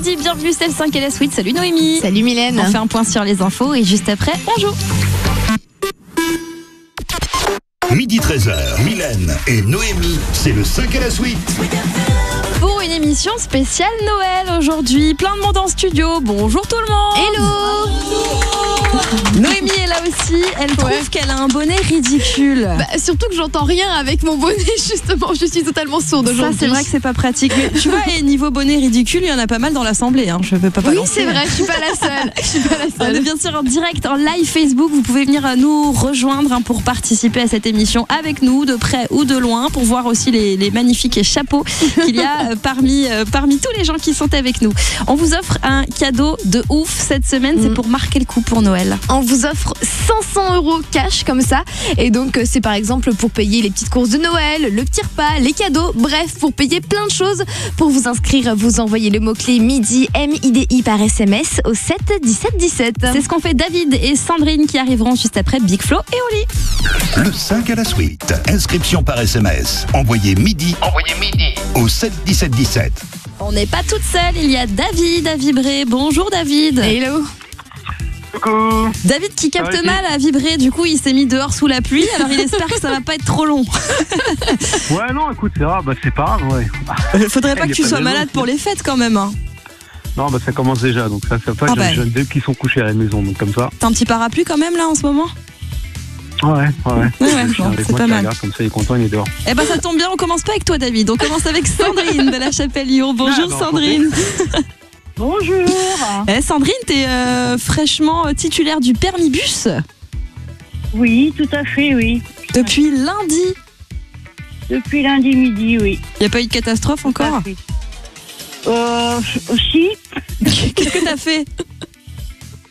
midi, bienvenue, c'est le 5 et la suite. Salut Noémie. Salut Mylène. On fait un point sur les infos et juste après, on joue. Midi 13h, Mylène et Noémie, c'est le 5 à la suite. Pour une émission spéciale Noël aujourd'hui, plein de monde en studio. Bonjour tout le monde. Hello. Noémie est là aussi, elle trouve qu'elle a un bonnet ridicule. Surtout que j'entends rien avec mon bonnet, justement, je suis totalement sourde aujourd'hui. Ça, c'est vrai que c'est pas pratique. Mais tu vois, et niveau bonnet ridicule, il y en a pas mal dans l'assemblée. Hein. Je veux pas Oui, balancer. c'est vrai, je suis pas la seule. On est bien sûr en direct, en live Facebook. Vous pouvez venir nous rejoindre pour participer à cette émission avec nous, de près ou de loin, pour voir aussi les magnifiques chapeaux qu'il y a parmi tous les gens qui sont avec nous. On vous offre un cadeau de ouf cette semaine. C'est pour marquer le coup pour Noël. On vous offre 500 € cash comme ça. Et donc, c'est par exemple pour payer les petites courses de Noël, le petit repas, les cadeaux. Bref, pour payer plein de choses. Pour vous inscrire, vous envoyez le mot-clé MIDI, MIDI par SMS au 7 17 17. C'est ce qu'ont fait David et Sandrine qui arriveront juste après Big Flo et Oli. Le 5 à la suite, inscription par SMS. Envoyez midi au 7 17 17. On n'est pas toute seule, il y a David à vibrer. Bonjour David. Hello. Coucou. David qui capte Salut. mal à vibrer, du coup il s'est mis dehors sous la pluie, alors il espère que ça va pas être trop long. Ouais, non, écoute, c'est rare, c'est pas grave, ouais. Faudrait pas Il que y a tu pas sois de malade raison. pour les fêtes quand même. Hein. Non, ça commence déjà, donc ça fait pas Ah que bah. j'ai deux qui sont couchés à la maison, donc comme ça. T'as un petit parapluie quand même là en ce moment? Ouais. Ouais, Le chien bon, avec c'est moi pas qui mal. regarde, comme ça, il est content, il est dehors. Eh ben ça tombe bien, on commence pas avec toi David, on commence avec Sandrine de la Chapelle-Lyon. Bonjour Ah, Sandrine. Bonjour. Sandrine, t'es fraîchement titulaire du permis bus Oui, tout à fait, oui. depuis lundi. Depuis lundi midi, oui. Y a pas eu de catastrophe encore? Aussi, Qu'est-ce que t'as fait?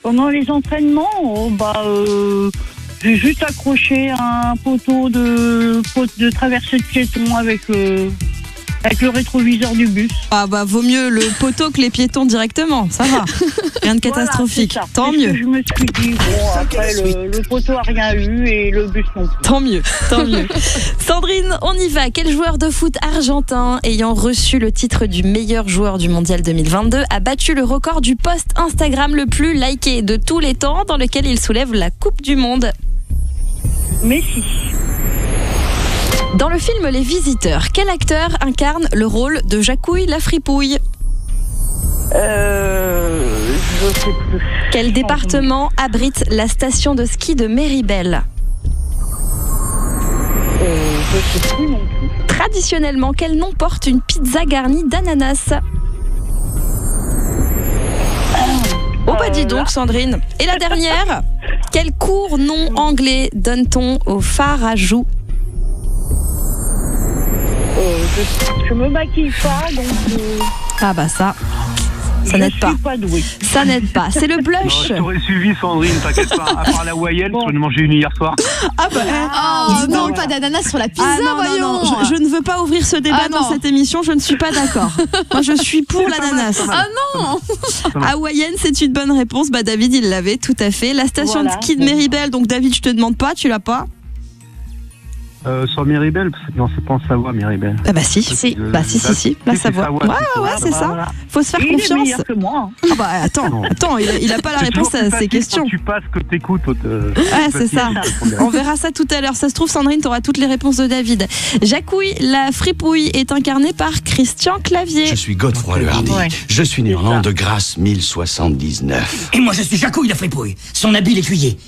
pendant les entraînements, j'ai juste accroché un poteau de traversée de piétons avec le rétroviseur du bus. Ah bah vaut mieux le poteau que les piétons directement, ça va. Rien de catastrophique. Voilà, c'est ça. Tant C'est ce mieux. que je me suis dit, après le poteau a rien eu et le bus non plus. Tant mieux, tant mieux. Sandrine, on y va. Quel joueur de foot argentin ayant reçu le titre du meilleur joueur du mondial 2022 a battu le record du post Instagram le plus liké de tous les temps dans lequel il soulève la Coupe du Monde? Messi. Dans le film Les Visiteurs, quel acteur incarne le rôle de Jacouille la fripouille? Je sais plus. Quel département abrite la station de ski de Méribel? Je sais plus non plus. Traditionnellement, quel nom porte une pizza garnie d'ananas? Oh bah dis donc Sandrine. Et la dernière, quel court nom anglais donne-t-on au phare à joues? Je me maquille pas, donc Ah bah ça je n'aide suis pas. pas douée. Ça n'aide pas. C'est le Non, blush. je t'aurais suivi, Sandrine, t'inquiète pas. À part la Wayenne, j'en ai mangé une hier soir. Ah bah Oh non, pas d'ananas sur la pizza, ah non, voyons. non, non. Je ne veux pas ouvrir ce débat Ah dans non. cette émission, je ne suis pas d'accord. Moi je suis pour l'ananas. Ah non. Hawaïenne, c'est une bonne réponse. Bah David, il l'avait tout à fait. La station Voilà. de ski de Méribel, donc David, je te demande pas, tu l'as pas? Sur Méribel, non, c'est pas en Savoie, Méribel. Ah bah si, Si. Bah si, la Si, c'est Savoie. Savoie, Ouais, c'est ouais, ça. c'est ça. Voilà. Faut se faire Il est confiance. meilleur que moi. Ah bah attends, il a pas la C'est réponse toujours à plus ces facile questions. quand tu passes que t'écoutes. Ouais, c'est ça. On verra ça tout à l'heure. Ça se trouve, Sandrine, t'auras toutes les réponses de David. Jacouille, la fripouille, est incarnée par Christian Clavier. Je suis Godefroy le Hardy. Ouais. Je suis né en l'an de grâce 1079. Et moi, je suis Jacouille la fripouille, son habile écuyer.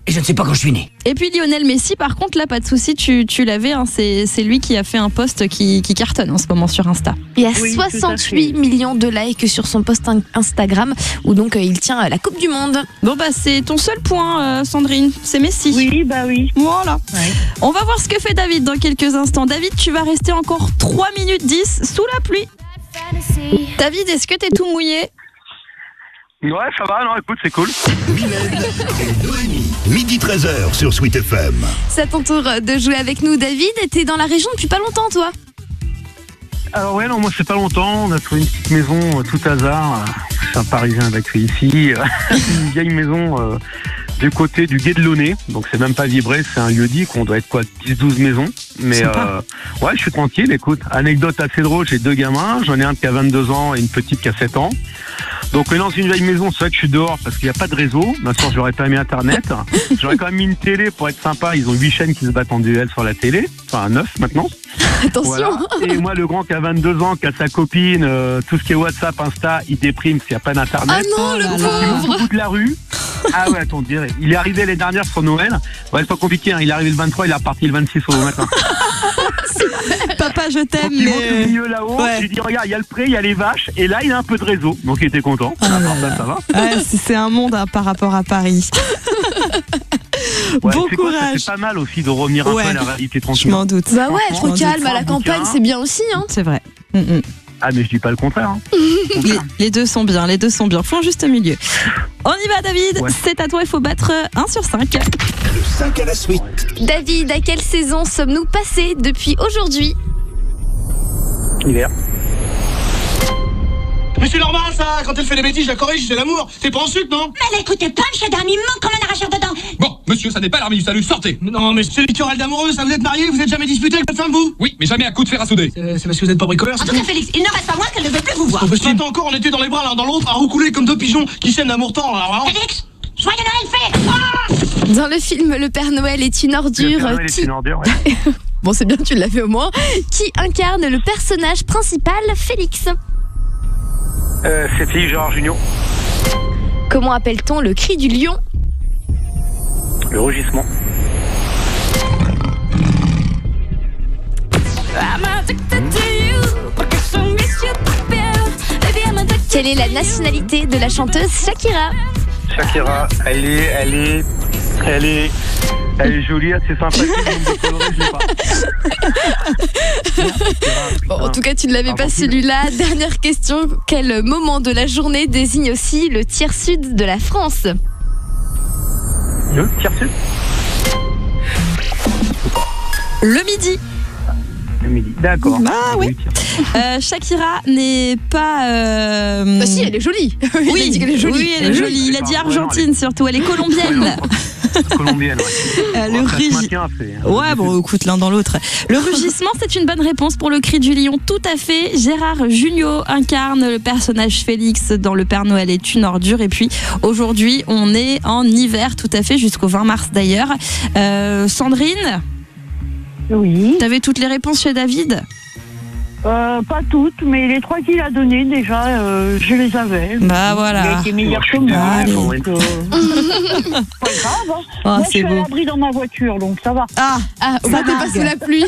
Et je ne sais pas quand je suis né. Et puis Lionel Messi, par contre, là, pas de souci, tu l'avais. Hein, c'est lui qui a fait un post qui cartonne en ce moment sur Insta. Il y a Oui, tout à 68 fait. millions de likes sur son post Instagram où donc il tient la Coupe du Monde. Bon, bah, c'est ton seul point, Sandrine. C'est Messi. Oui, bah oui. Voilà. Ouais. On va voir ce que fait David dans quelques instants. David, tu vas rester encore 3 minutes 10 sous la pluie. David, est-ce que t'es tout mouillé? Ouais, ça va, non, écoute, c'est cool. Mylène et Noémie, midi 13h sur Sweet FM. C'est à ton tour de jouer avec nous, David. T'es dans la région depuis pas longtemps, toi? Alors ouais, non, moi c'est pas longtemps, on a trouvé une petite maison tout hasard. Je suis un Parisien évacué ici. Une vieille maison du côté du Gué de Launay. Donc c'est même pas Vibré, c'est un lieu-dit qu'on doit être 10-12 maisons. Mais ouais, je suis tranquille. Écoute, anecdote assez drôle, j'ai 2 gamins. J'en ai un qui a 22 ans et une petite qui a 7 ans. Donc on est dans une vieille maison, c'est vrai que je suis dehors parce qu'il n'y a pas de réseau. Bien sûr, j'aurais pas mis Internet. J'aurais quand même mis une télé pour être sympa. Ils ont 8 chaînes qui se battent en duel sur la télé. Enfin 9 maintenant. Attention. Voilà. Et moi, le grand qui a 22 ans, qui a sa copine, tout ce qui est WhatsApp, Insta, il déprime s'il n'y a pas d'Internet. Ah non, le Il monte au pauvre. bout de la rue. Ah ouais, attends, dirais. Il est arrivé les dernières sur Noël. Ouais, c'est pas compliqué, hein. Il est arrivé le 23, il est reparti le 26 au matin. Papa, je t'aime, Donc, il monte au mais. milieu là-haut. Ouais. Je lui dis, regarde, il y a le pré, il y a les vaches. Et là, il a un peu de réseau. Donc, il était content. Ah là Alors, là. ça va. Ouais, c'est un monde par rapport à Paris. Ouais, Bon c'est quoi, ça courage. fait pas mal aussi de revenir un Ouais. peu à la réalité Je tranquille. m'en doute. Bah ouais, Franchement, trop calme à la un campagne, bouquin. c'est bien aussi. Hein. C'est vrai. Ah, mais je dis pas le contraire. Hein. Les deux sont bien, les deux sont bien. Faut un juste milieu. On y va, David. Ouais. C'est à toi, il faut battre 1 sur 5. Le 5 à la suite. David, à quelle saison sommes-nous passés depuis aujourd'hui? Hiver. Mais c'est normal ça, quand elle fait des bêtises, je la corrige, c'est l'amour. C'est pas en sucre, non? Mais n'écoutez pas, monsieur Dame, il me manque comme un arracheur dedans. Bon, monsieur, ça n'est pas l'armée du salut, sortez. Non, mais c'est les querelles d'amoureux, ça vous êtes mariés, vous êtes jamais disputé avec votre femme, vous? Oui, mais jamais à coup de fer à souder. C'est parce que vous êtes pas bricoleur, En tout cas, Félix, il ne reste pas moins qu'elle ne veut plus vous voir. Ce matin encore, on était dans les bras l'un dans l'autre, à roucouler comme 2 pigeons qui s'aiment d'amour tendre. Alors, vraiment. Félix, joyeux Noël fait. Dans le film Le Père Noël est une Le ordure, Père Noël est une ordure, ouais. bon c'est bien, tu l'as fait au moins, qui incarne le personnage principal, Félix? C'était Gérard Jugnot. Comment appelle-t-on le cri du lion? Le rugissement. Quelle est la nationalité de la chanteuse Shakira? Shakira, elle est jolie, assez sympathique. Je l'ai pas. Bon, en tout cas, tu ne l'avais pas celui-là. Dernière question. Quel moment de la journée désigne aussi le tiers sud de la France? Le tiers sud. Le midi. Le midi. D'accord. Ah oui. Shakira n'est pas. Bah si, elle est jolie. Il a dit qu'elle est jolie. Oui, elle est jolie. Il a dit Argentine surtout. Elle est colombienne. Colombienne, ouais. Le Bon, ça se rugissement. maintient, c'est- Ouais, bon, écoute, l'un dans l'autre. Le rugissement, c'est une bonne réponse pour le cri du lion. Tout à fait. Gérard Jugnot incarne le personnage Félix dans Le Père Noël est une ordure. Et puis, aujourd'hui, on est en hiver, tout à fait, jusqu'au 20 mars d'ailleurs. Sandrine, Oui. t'avais toutes les réponses chez David? Pas toutes, mais les 3 qu'il a donnés déjà, je les avais. Bah Il a voilà. été meilleur que Oh, moi. allez. Donc, pas grave. Hein. Oh, Moi, je c'est suis à beau. l'abri dans ma voiture, donc ça va. Ah, Ah, au Ça moins t'es pas nargue. sous la pluie.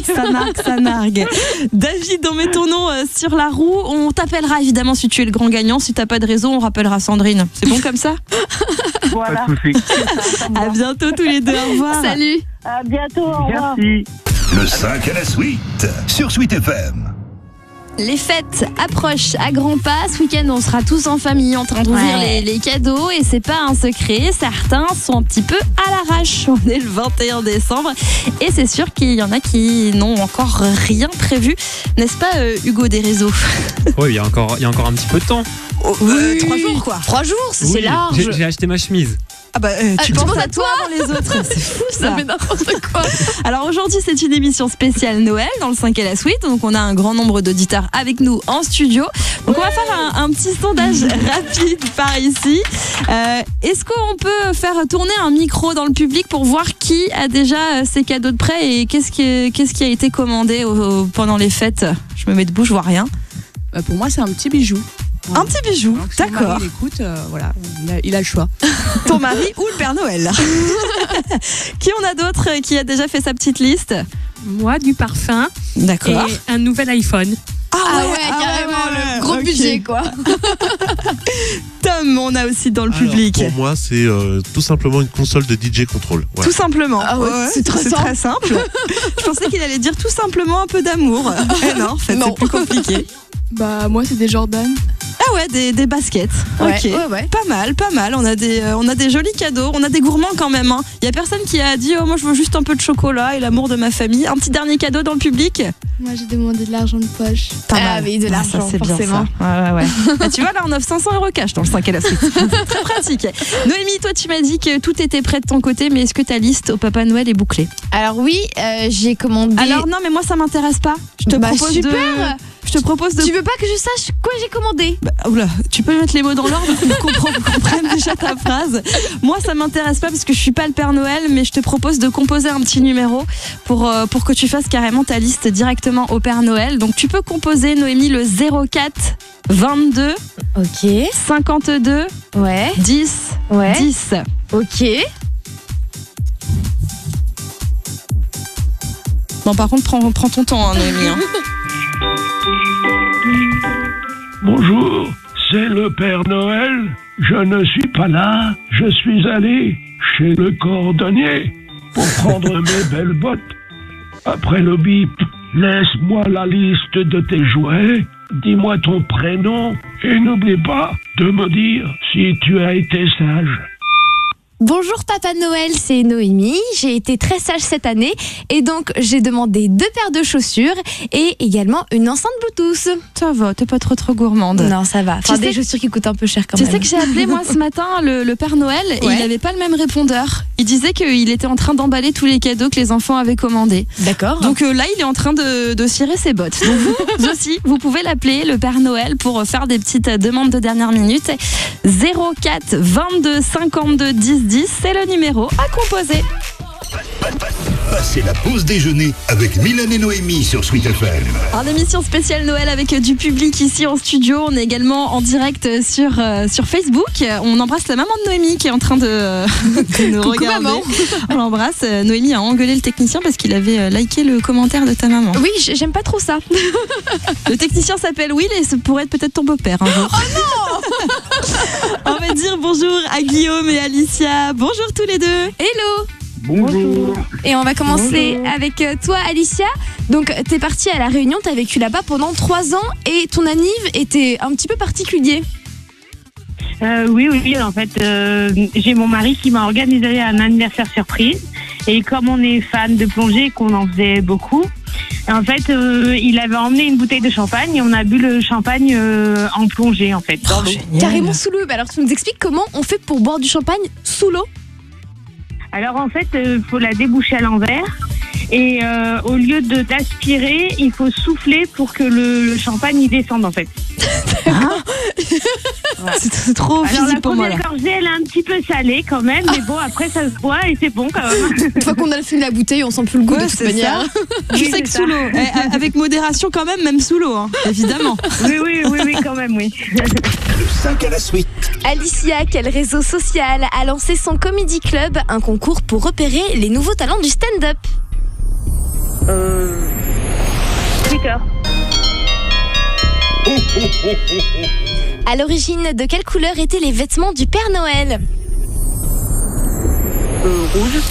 ça nargue. David, on met ton nom sur la roue. On t'appellera évidemment si tu es le grand gagnant. Si t'as pas de réseau, on rappellera Sandrine. C'est bon comme ça? Voilà. Pas de soucis. Ça me À va. bientôt tous les deux. Au revoir. Salut. À bientôt. Au revoir. Merci. Le 5 à la suite. Sur Suite FM. Les fêtes approchent à grands pas. Ce week-end, on sera tous en famille en train d'ouvrir Ouais. les cadeaux. Et c'est pas un secret, certains sont un petit peu à l'arrache. On est le 21 décembre. Et c'est sûr qu'il y en a qui n'ont encore rien prévu. N'est-ce pas, Hugo des réseaux? Oui, il y a encore un petit peu de temps. 3 jours, quoi. 3 jours, c'est Oui, large. J'ai acheté ma chemise. Ah bah, tu penses penses à à toi avant les autres. C'est fou, Ça ça. fait n'importe quoi. Alors aujourd'hui, c'est une émission spéciale Noël dans le 5 à la suite. Donc on a un grand nombre d'auditeurs avec nous en studio. Donc on va faire un petit sondage rapide par ici. Est-ce qu'on peut faire tourner un micro dans le public pour voir qui a déjà ses cadeaux de prêt et qu'est-ce qui a été commandé pendant les fêtes? Je me mets debout, je vois rien. Pour moi, c'est un petit bijou. Un petit bijou, Donc, si mon d'accord. mari l'écoute, voilà, il a le choix. Ton mari ou le Père Noël? Qui on a d'autres qui a déjà fait sa petite liste? Moi, du parfum D'accord. et un nouvel iPhone. Ah ouais, carrément, le gros ok. budget quoi. Tom, on a aussi dans le Alors, public. pour moi, c'est tout simplement une console de DJ Control. Voilà. Tout simplement. Ah ouais, c'est très simple. très simple. Je pensais qu'il allait dire tout simplement un peu d'amour. Eh non, en fait, Non. c'est plus compliqué. Bah, moi, c'est des Jordan. Ah ouais, des baskets. Ouais, Ok. ouais. Pas mal. On a des jolis cadeaux. On a des gourmands quand même. Il y a personne qui a dit moi je veux juste un peu de chocolat et l'amour de ma famille. Un petit dernier cadeau dans le public. Moi, j'ai demandé de l'argent de poche. Pas mal. Oui, de l'argent, ça, c'est forcément. bien ça. Ouais. Bah, tu vois, là, on offre 500 € cash dans le 5 à la suite. Très pratique. Noémie, toi, tu m'as dit que tout était prêt de ton côté, mais est-ce que ta liste au Papa Noël est bouclée? Alors oui, j'ai commandé... Alors non, mais moi, ça m'intéresse pas. Je te propose de... Tu veux pas que je sache quoi j'ai commandé? Oula, tu peux mettre les mots dans l'ordre pour qu'on comprenne déjà ta phrase. Moi, ça m'intéresse pas parce que je suis pas le Père Noël, mais je te propose de composer un petit numéro pour que tu fasses carrément ta liste directement au Père Noël. Donc, tu peux composer, Noémie, le 04 22 52 10 10. Ok. Bon, par contre, prends ton temps, Noémie. Hein. Bonjour, c'est le Père Noël. Je ne suis pas là. Je suis allé chez le cordonnier pour prendre mes belles bottes. Après le bip, laisse-moi la liste de tes jouets. Dis-moi ton prénom et n'oublie pas de me dire si tu as été sage. Bonjour Papa Noël, c'est Noémie. J'ai été très sage cette année et donc j'ai demandé 2 paires de chaussures et également une enceinte Bluetooth. Ça va, t'es pas trop gourmande. Non, ça va. Enfin, des chaussures qui coûtent un peu cher quand même. Tu sais que j'ai appelé moi ce matin le Père Noël et il n'avait pas le même répondeur. Il disait qu'il était en train d'emballer tous les cadeaux que les enfants avaient commandés. D'accord. Donc là, il est en train de cirer ses bottes. Donc vous aussi, vous pouvez l'appeler le Père Noël pour faire des petites demandes de dernière minute. 04 22 52 10 10, c'est le numéro à composer. Passez la pause déjeuner avec Mylène et Noémie sur Sweet FM. En émission spéciale Noël avec du public ici en studio. On est également en direct sur Facebook. On embrasse la maman de Noémie qui est en train de nous Coucou regarder. maman. On l'embrasse. Noémie a engueulé le technicien parce qu'il avait liké le commentaire de ta maman. Oui, j'aime pas trop ça. Le technicien s'appelle Will et ça pourrait être peut-être ton beau-père un jour. Oh non. On va dire bonjour à Guillaume et Alicia. Bonjour tous les deux. Hello. Bonjour. Et on va commencer avec toi Alicia. Donc t'es partie à La Réunion, t'as vécu là-bas pendant 3 ans et ton anniv était un petit peu particulier. Oui, en fait, j'ai mon mari qui m'a organisé un anniversaire surprise. Et comme on est fan de plongée et qu'on en faisait beaucoup, en fait, il avait emmené une bouteille de champagne et on a bu le champagne en plongée, en fait, dans l'eau. Carrément sous l'eau. Alors tu nous expliques comment on fait pour boire du champagne sous l'eau? Alors en fait, faut la déboucher à l'envers et au lieu d'aspirer, il faut souffler pour que le champagne y descende en fait. C'est trop physique pour moi là. La première gorgée, elle est un petit peu salée quand même, mais bon après ça se boit et c'est bon quand même. Une fois qu'on a le fini de la bouteille, on sent plus le goût de toute manière. Je sais que sous l'eau, avec modération quand même sous l'eau, hein, évidemment. Oui, quand même, oui. Le 5 à la suite. Alicia, quel réseau social a lancé son Comedy Club, un concours pour repérer les nouveaux talents du stand-up? Twitter. À l'origine, de quelle couleur étaient les vêtements du Père Noël? Rouge.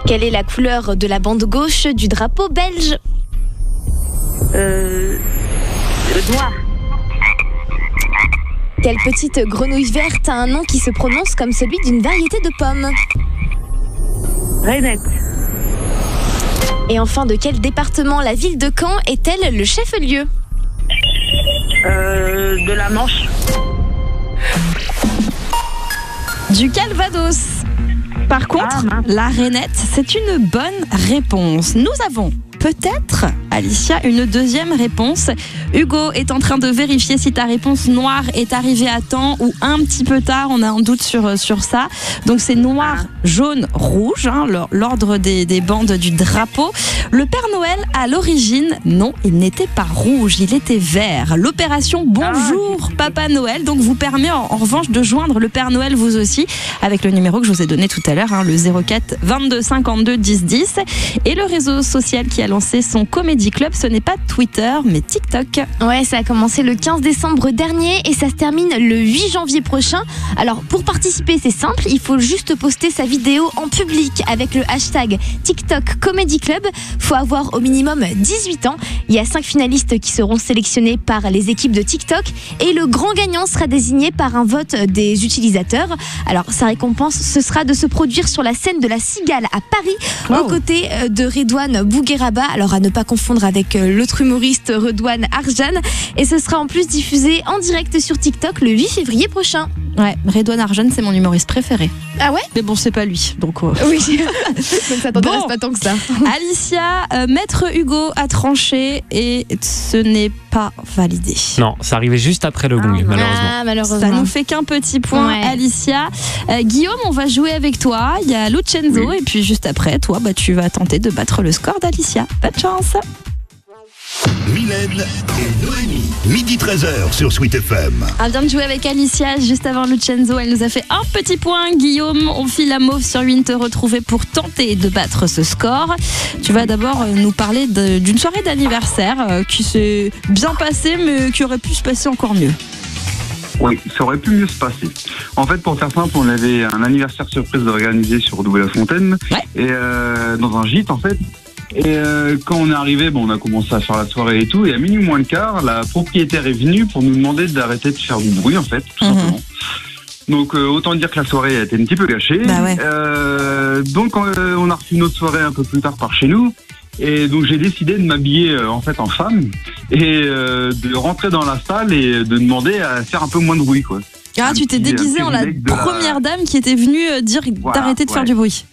Quelle est la couleur de la bande gauche du drapeau belge? Le noir. Quelle petite grenouille verte a un nom qui se prononce comme celui d'une variété de pommes? Rainette. Et enfin, de quel département la ville de Caen est-elle le chef-lieu? De la Manche. Du Calvados. Par contre, la rainette, c'est une bonne réponse. Nous avons peut-être, Alicia, une deuxième réponse. Hugo est en train de vérifier si ta réponse noire est arrivée à temps ou un petit peu tard. On a un doute sur ça. Donc c'est noir, jaune, rouge, hein, l'ordre des bandes du drapeau. Le Père Noël, à l'origine, non, il n'était pas rouge, il était vert. L'opération Bonjour Papa Noël donc vous permet en revanche de joindre le Père Noël vous aussi avec le numéro que je vous ai donné tout à l'heure, hein, le 04 22 52 10 10 et le réseau social qui a lancé son Comedy Club. Ce n'est pas Twitter, mais TikTok. Ouais, ça a commencé le 15 décembre dernier et ça se termine le 8 janvier prochain. Alors, pour participer, c'est simple, il faut juste poster sa vidéo en public avec le hashtag TikTok Comedy Club. Faut avoir au minimum 18 ans. Il y a 5 finalistes qui seront sélectionnés par les équipes de TikTok et le grand gagnant sera désigné par un vote des utilisateurs. Alors, sa récompense, ce sera de se produire sur la scène de la Cigale à Paris, aux côtés de Redouane Bougueraba. Alors, à ne pas confondre avec l'autre humoriste Redouane Arjan. Et ce sera en plus diffusé en direct sur TikTok le 8 février prochain. Ouais, Redouane Arjan, c'est mon humoriste préféré. Ah ouais? Mais bon, c'est pas lui, donc... Oui, donc ça t'intéresse pas tant que ça. Alicia, Maître Hugo a tranché et ce n'est pas validé. Non, ça arrivait juste après le gong, malheureusement. Ah, malheureusement. Ça nous fait qu'un petit point, Ouais. Alicia. Guillaume, on va jouer avec toi. Il y a Lucenzo et puis juste après, toi, tu vas tenter de battre le score d'Alicia. Bonne chance. Mylène et Noémie. Midi 13h sur Sweet FM. On vient de jouer avec Alicia juste avant Lucenzo. Elle nous a fait un petit point. Guillaume, on file la mauve sur Win te retrouver pour tenter de battre ce score. Tu vas d'abord nous parler d'une soirée d'anniversaire qui s'est bien passée mais qui aurait pu se passer encore mieux. Oui, ça aurait pu mieux se passer. En fait, pour faire simple, on avait un anniversaire surprise organisé sur Douai-la-Fontaine et dans un gîte en fait. Et quand on est arrivé, on a commencé à faire la soirée et tout. Et à minuit moins le quart, la propriétaire est venue pour nous demander d'arrêter de faire du bruit en fait, tout simplement. Donc autant dire que la soirée a été un petit peu gâchée. Donc on a reçu une autre soirée un peu plus tard par chez nous. Et donc j'ai décidé de m'habiller en fait en femme et de rentrer dans la salle et de demander à faire un peu moins de bruit quoi. Ah, tu t'es déguisé en la première dame qui était venue dire d'arrêter de faire du bruit.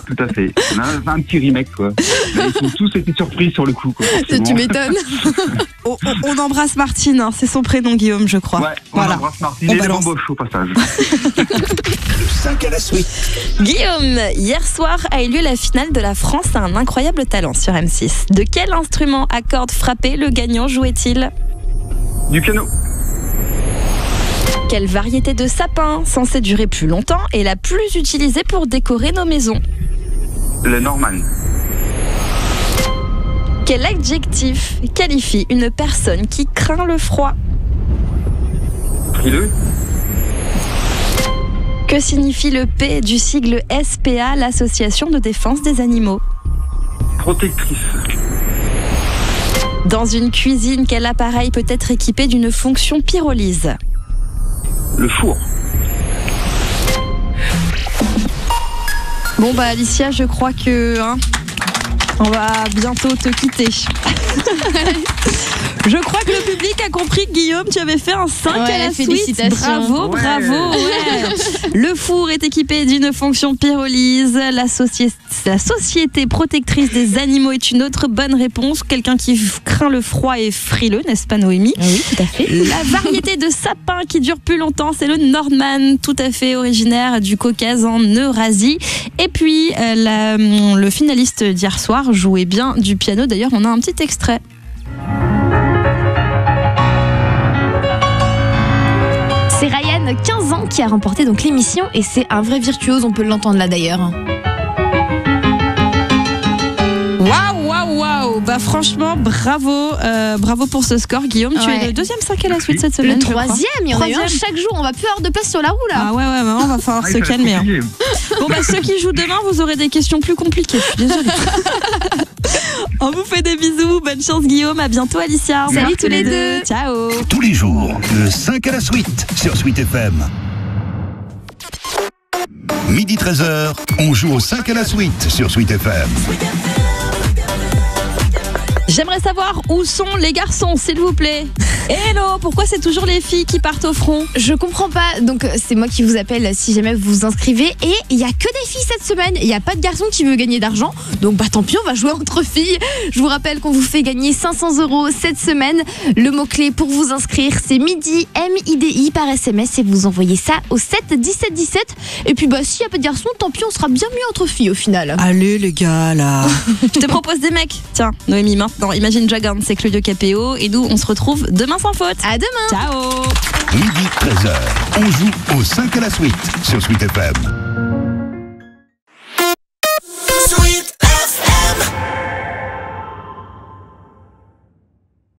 Tout à fait. On a fait un petit remake quoi. Ils sont tous été surpris sur le coup quoi. Tu m'étonnes. On embrasse Martine, hein, c'est son prénom Guillaume je crois. Ouais, on embrasse Martine et les bamboches au passage. Le 5 à la suite. Guillaume, hier soir a eu lieu la finale de la France à un incroyable talent sur M6. De quel instrument à cordes frappées le gagnant jouait-il? Du piano. Quelle variété de sapin, censée durer plus longtemps, est la plus utilisée pour décorer nos maisons? Le Norman. Quel adjectif qualifie une personne qui craint le froid? Frileux. Que signifie le P du sigle SPA, l'association de défense des animaux? Protectrice. Dans une cuisine, quel appareil peut être équipé d'une fonction pyrolyse? Le four. Bon Alicia, je crois que on va bientôt te quitter. Je crois que le public a compris que Guillaume, tu avais fait un 5 à la suite. Bravo, bravo. Ouais. Le four est équipé d'une fonction pyrolyse. La société protectrice des animaux est une autre bonne réponse. Quelqu'un qui craint le froid est frileux, n'est-ce pas Noémie? Oui, tout à fait. La variété de sapin qui dure plus longtemps, c'est le Nordman, tout à fait originaire du Caucase en Eurasie. Et puis, le finaliste d'hier soir jouait bien du piano. D'ailleurs, on a un petit extrait. C'est Ryan, 15 ans, qui a remporté donc l'émission et c'est un vrai virtuose, on peut l'entendre là d'ailleurs. Waouh, bah franchement, bravo, bravo pour ce score, Guillaume. Tu es le deuxième 5 à la suite cette semaine. Le troisième, il y en a eu un chaque jour, on va plus avoir de place sur la roue là. Ah ouais, on va falloir se calmer. Hein. Bon ceux qui jouent demain, vous aurez des questions plus compliquées, je suis désolée. On vous fait des bisous, bonne chance Guillaume, à bientôt Alicia. Salut tous les deux. Ciao. Tous les jours, le 5 à la suite sur Sweet FM. Midi 13h, on joue au 5 à la suite sur Sweet FM. J'aimerais savoir où sont les garçons, s'il vous plaît. Hello, pourquoi c'est toujours les filles qui partent au front? Je comprends pas, donc c'est moi qui vous appelle si jamais vous vous inscrivez. Et il y a que des filles cette semaine, il n'y a pas de garçon qui veut gagner d'argent. Donc tant pis, on va jouer entre filles. Je vous rappelle qu'on vous fait gagner 500 € cette semaine. Le mot-clé pour vous inscrire, c'est MIDI, M-I-D-I par SMS et vous envoyez ça au 7 17 17. Et puis s'il n'y a pas de garçon, tant pis, on sera bien mieux entre filles au final. Allez les gars là. Je te propose des mecs. Tiens, Noémie, maintenant, Imagine Dragons, c'est Claudio Capéo. Et nous, on se retrouve demain sans faute. À demain. Ciao. Midi 13h, on joue au 5 à la suite sur Sweet FM.